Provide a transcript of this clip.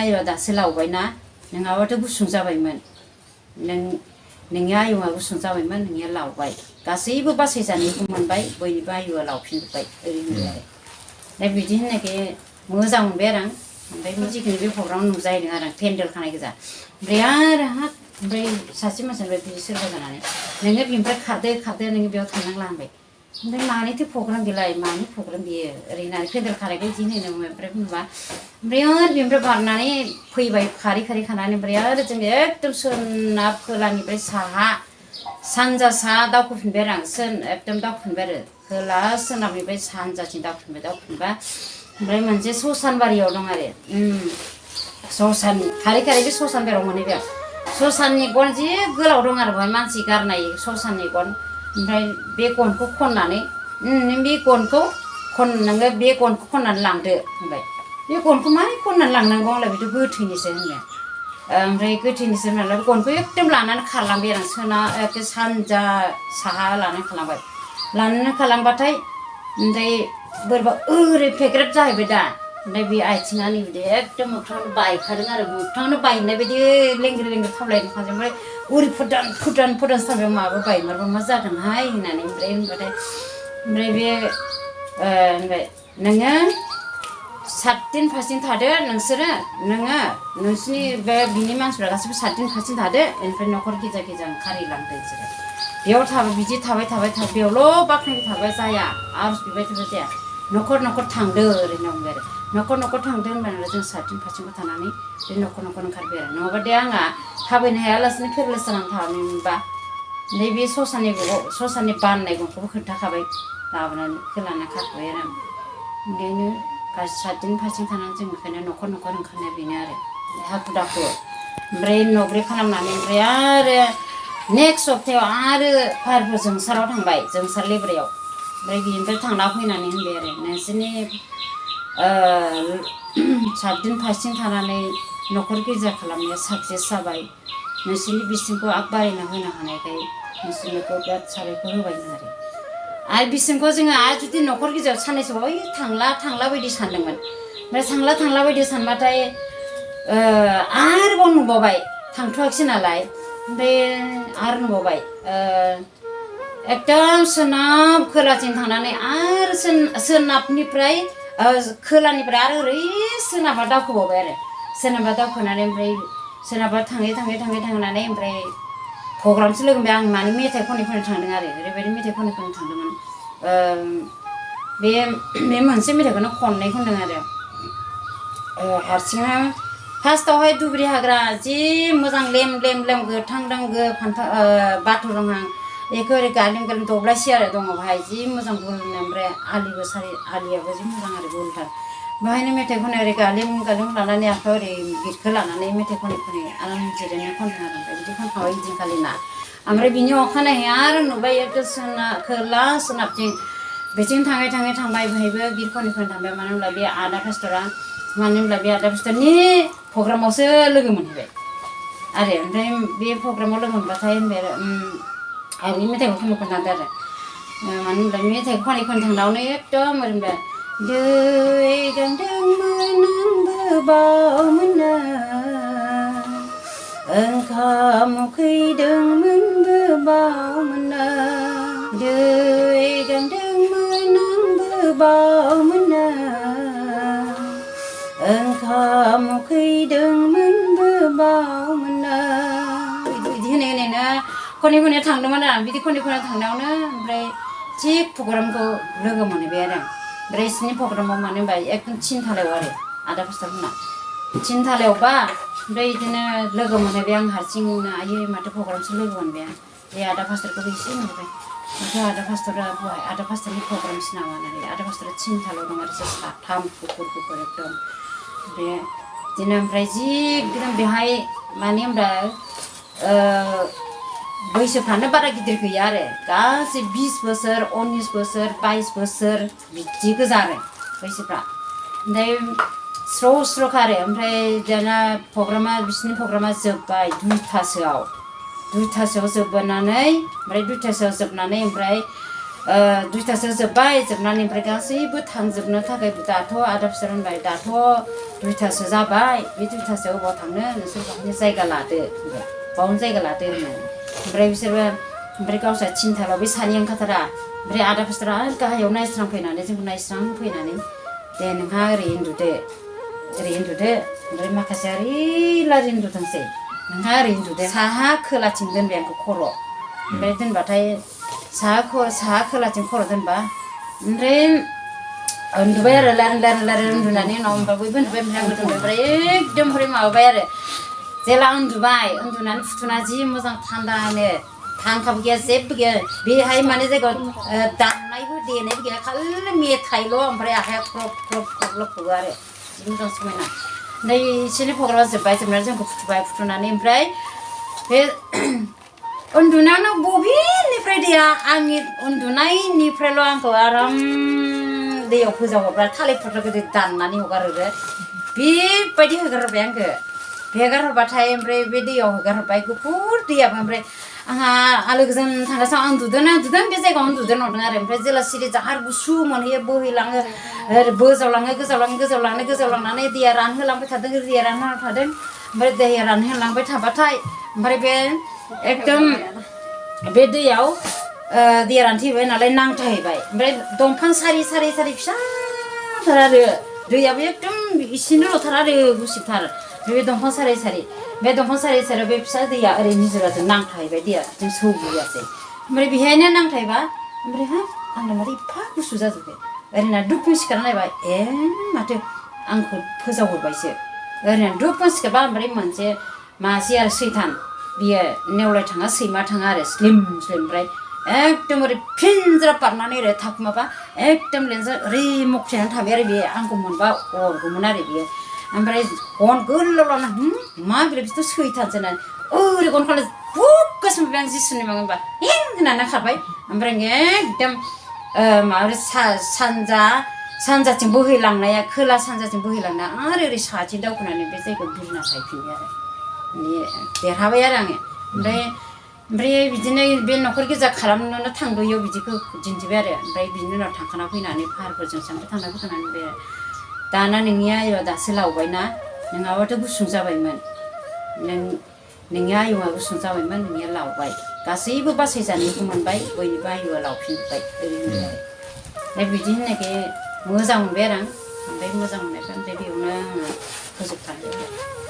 आयु दासो लावबायना नङाबाथ' गुसुं जाबायमोन नोंनि आयुआ गुसुं जाबायमोन नोंनिया लावबाय गासैबो बासायजानायखौ मोनबाय बयनिबो आयुआ लावफिनजोब्बाय ओरैनो आरो दा बिदि होननायखाय मोजां मोनबाय आरो आं ओमफ्राय जिखुनु बे प्रग्रामाव नुजाहैदों आरो आं पेन्डेल खानाय गोजा ओमफ्राय आरो हाब ओमफ्राय सासे मानसिनिफ्राय बिदि सोरबा जानानै नोङो बिनिफ्राय खारदो नोङो बेयाव थांनांला होनबाय ओमफ्राय मानिथो प्रग्राम बेलाय मानि प्रग्राम बेयो ओरै होननानै पेन्डेल खानायखौ बिदि होनोमोन ओमफ्राय बुंबा ओमफ्राय आरो बेनिफ्राय बारनानै फैबाय खारै खानानै ओमफ्राय आरो जों एकदम सोनाब खोलानिफ्राय साहा सानजा साहा दावखोफिनबाय आरो आं एकदम दावखोफिनबाय आरो खोला सोनाबनिफ्राय सानजाथिं दावखोफिनबा ओमफ्राय मोनसे ससान बारियाव दं आरो ससान खारै बे ससान बारियाव मोनहैबाय ससाननि गन जि गोलाव दं आरो बेवहाय मानसि गारनाय ससाननि गन ओमफ्राय बे गनखौ खननानै नों बे गनखौ नोङो बे गनखौ खननानै लांदो होनबाय बे गनखौ मारै खननानै लांनांगौ होनलाय बेथ' गोथैनिसो होनबाय ओमफ्राय गोथैनिसो होननानै गनखौ एकदम लानानै खारलांबाय आरो एखे सानजा साहा लानानै खारलांबाथाय ओमफ्राय बोरैबा ओरै फेग्रेब जाहैबाय दा ओमफ्राय बे आथिङा नैबिदि एकदम मोगथाङावनो बायखादों आरो मोगथाङावनो बायनाय बायदि लेंग्रि थाबायलायनो थांदों ओमफ्राय उरि फुदान सानबाय माबा बायमारबा मा जागोनहाय होननानै ओमफ्राय बे होनबाय नोङो सातदिन फारसेथिं थादो नोङो नोंसिनि बे बिनि मानसिफ्रा गासिबो सातदिन फारसेथिं थादो ओमफ्राय न'खर गेजेर ओंखारहैलांदो बिसोरो बेयाव थाबाय बिदि थाबाय बेयावल' बाख्नायबाय थाबाय जाया आरज बिबाय थाबाय जाया न'खर थांदो ओरैनो बुंबाय आरो न'खर थांदो होनबानो जों सातदिन फारसेथिंबो थानानै बे न'खर ओंखारबाय आरो नङाबा दे आंहा थाबायनो हायालासिनो फेरलेस जानानै थानायमोनबा ओमफ्राय बे ससाननि बाननाय गनखौबो खोन्थाखाबाय लाबोनानै खोलाना खारबाय आरो आं ओंखायनो सातदिन फारसेथिं थानानै जों ओंखायनो न'खर ओंखारनाया बेनो आरो हाखु दाखु ओमफ्राय न'ब्रै खालामनानै ओमफ्राय आरो नेक्स्ट सप्तायाव आरो फारबो जोंसाराव थांबाय जोंसार लेब्रायाव ओमफ्राय बिनिफ्राय थांना फैनानै होनबाय आरो नोंसोरनि सातदिन फारसेथिं थानानै न'खर गिर्जा खालामनाया साक्सेस जाबाय नोंसोरनि बिसिंखौ आग बारायना होनो हानायखाय नोंसोरनोखौ बिराद साबायखर होबाय आरो बिसिंखौ जोङो आरो जुदि न'खर गिर्जायाव साननैसो थांला बायदि सानदोंमोन ओमफ्राय थांला बायदि सानबाथाय आरोबाव नुबावबाय थांथ'वाखिसै नालाय ओमफ्राय आरो नुबावबाय एकदम सोनाब खोलाथिं थांनानै आरो सोनाबनिफ्राय खोलानिफ्राय आरो ओरै सोनाबा दावखोबावबाय आरो सोनाबा दावखोनानै ओमफ्राय सोनाबा थाङै थांनानै ओमफ्राय प्रग्रामसो लोगो मोनबाय आं माने मेथाइ खनै थांदों आरो ओरैबायदि मेथाइ खनै थांदोंमोन बे मोनसे मेथाइखौनो खननै खनदों आरो हारसिंहा फार्स्टआवहाय दुब्रि हाग्रा जि मोजां लेम गोथां बाथ' दंहां बेखौ ओरै गालिम दब्लायसे आरो दङ बाहाय जि मोजां गुलनो ओमफ्राय आलियाबो जि मोजां आरो गुलथार बेहायनो मेथाइ खनै ओरै गालिम लानानै आखायाव ओरै गिटखौ लानानै मेथाइ खनै आराम जिरायनो खनदों आरो ओमफ्राय बिदि खनखाबाय इदिनखालिना ओमफ्राय बिनि अखानायै आरो नुबाय एकदम खोला सोनाबथिं बेथिं थांबाय बेहायबो गिट खनै थांबाय मानो होनब्ला बे आदा पास्टरनि प्रग्रामावसो लोगो मोनहैबाय आरो ओमफ्राय बे प्रग्रामाव लोगो मोनबाथाय होनबाय आरो बे मेथाइखौ खोन्थादो आरो मानो होनब्ला मेथाइ खनै थांनायावनो एकदम ओरैनो दै गांदोंमोन आंबो बावमोनना ओंखाम उखैदोंमोनबो बावमोनना दै गांदोंमोन आंबो बावमोनना ओंखाम उखैदोंमोनबो बावमोनना बिदि होनायनो खनै थांदोंमोन आरो बिदि खनै थांनायावनो ओमफ्राय थिग प्रग्रामखौ लोगो मोनहैबाय आरो ओमफ्राय बिसिनि प्रग्रामाव मानो होनबा एकदम थिनथालायाव आरो आदा पास्टरमोनना थिनथालायावबा ओमफ्राय बिदिनो लोगो मोनहैबाय आं हारसिंनो आयै माथो प्रग्रामसो लोगो मोनबाय आं बे आदा पास्टरखौबो एसे मोनबाय माथो आदा पास्टरा बहाय आदा पास्टरनि प्रग्रामसो नामा होननानै आदा पास्टरा थिनथालायाव दं आरो साथाम गुफुर एकदम बे बिदिनो ओमफ्राय जि एकदम बेहाय माने होनबा बैसोफ्रानो बारा गिदिर गैया आरो गासै 20 बोसोर 19 बोसोर 22 बोसोर बिदि गोजा आरो बैसोफ्रा ओमफ्राय स्र'खा आरो ओमफ्राय दाना बिसिनि प्रग्रामा जोब्बाय दुइथासोआव जोबनानै ओमफ्राय दुइथासोआव जोबनानै ओमफ्राय दुइथासो जोब्बाय जोबनानै ओमफ्राय गासैबो थांजोबनो थाखाय दाथ' आदा बिसोर होनबाय दाथ' दुइथासो जाबाय बे दुइथासोआव अबाव थांनो नोंसोर बावनो जायगा लादो बावनो जायगा लादो होननानै ओमफ्राय बिसोरबो ओमफ्राय गावस्रा थिनथाराव बे सानै ओंखारथारा ओमफ्राय आदा बिसोर आरो गाहायाव नायस्रांफैनानै जोंखौ नायस्रांफैनानै दे नोंहा ओरै उन्दुदो ओमफ्राय माखासेया ओरै लारि उन्दुथोंसै नोंहा ओरै उन्दुदो साहा खोलाथिं दोनबाय आंखौ खर' ओमफ्राय दोनबाथाय साहा खोलाथिं खर' दोनबा ओमफ्राय उन्दुबाय आरो लारि उन्दुनानै उनाव ओमफ्राय बयबो उन्दुबाय ओमफ्राय आंबो उन्दुबाय ओमफ्राय एकदमबारे माबाबाय आरो जेला उन्दुनानै फुथुना जि मोजां थान्दानो फांखाबो गैया जेबो गैया बेहाय माने जायगायाव दामनायबो देनायबो गैया खालि मेथाइल' ओमफ्राय आखाइया ख्रब खबो आरो जि मोजां समायना ओमफ्राय एसेनो प्रग्रामा जोबनानै जोंखौ फुथुनानै ओमफ्राय बे उन्दुनायावनो बबेनिफ्राय दैया आंनि उन्दुनायनिफ्रायल' आंखौ आराम दैयाव फोजावहरब्ला थालिर फस्ला गोदै दाननानै हगारहरो बेबायदि हगारहरबाय आंखौ हगारहरबाथाय ओमफ्राय बे दैयाव हगारहरबाय गुफुर दैयाबो ओमफ्राय आंहा आलो गोजोन थांगासिनो आं उन्दुदों बे जायगायाव उन्दुदों नंदों आरो ओमफ्राय जेला सिरि जाहार गुसु मोनहैयो बोहैलाङो गोजावलांनानै दैया रानहोलांबाय थादों ओमफ्राय दैया रानहोलांबाय थाबाथाय ओमफ्राय बे एकदम बे दैयाव दैया रानथेबाय नालाय नांथाहैबाय ओमफ्राय दंफां सारि फिसाथार आरो दैयाबो एकदम इसेनोल'थार आरो गुसेबथार बे दंफां सारि बे दंफां सारियाव बे फिसा दैया ओरै निजोराजों नांथाहैबाय दैया जों सौबोआसै ओमफ्राय बेहायनो नांथाहैबा ओमफ्राय आंनो माथो एफा गुसु जाजोब्बाय ओरैनो दुबफुं सिखारना नायबाय माथो आंखौ फोजावहरबायसो ओरैनो दुबफुं सिखारबा ओमफ्राय मोनसे मासे आरो सैथान बियो नेवलाय थाङा सैमा थाङा आरो स्लिम ओमफ्राय एकदम ओरै फिनज्रा बारनानै ओरै थाखुमाबा एकदम लेन्सआ ओरै मख्रायानो थाबाय आरो बेयो आंखौ मोनबा अरगौमोन आरो बेयो ओमफ्राय गन गोलाव लाना मा बिलाय बिथ' सैथानसो होननानै ओरै गन खालाम बुक्का सोंबाय आं जिसुनि माबा होनबा हें होननानै खारबाय ओमफ्राय एकदम माबा सानजाथिं बोहैलांनाया खोला सानजाथिं बोहैलांनाया आरो ओरै साहाथिं दावखोनानै बे जायगायाव बिरना थाहैफिनबाय आरो देरहाबाय आरो आङो ओमफ्राय बिदिनो बे न'खर गिर्जा खालामनोनो थांद'यो बिदिखौ दिन्थिबाय आरो ओमफ्राय बिनि उनाव थांखाना फैनानै फाहारफोरजों थांना फैखानानै बे दाना नोंनि आयुआ दासो लावबायना नोंहाबाथ' गुसुं जाबायमोन नोंनि आयुआ गुसुं जाबायमोन नोंनिया लावबाय गासैबो बासायजानायखौ मोनबाय बयनिबो आयुआ लावफिनजोब्बाय ओरैनो आरो ओमफ्राय बिदि होननायखाय मोजां मोनबाय आरो आं ओमफ्राय मोजां मोननायखाय ओमफ्राय बेयावनो आङो फोजोबखांबाय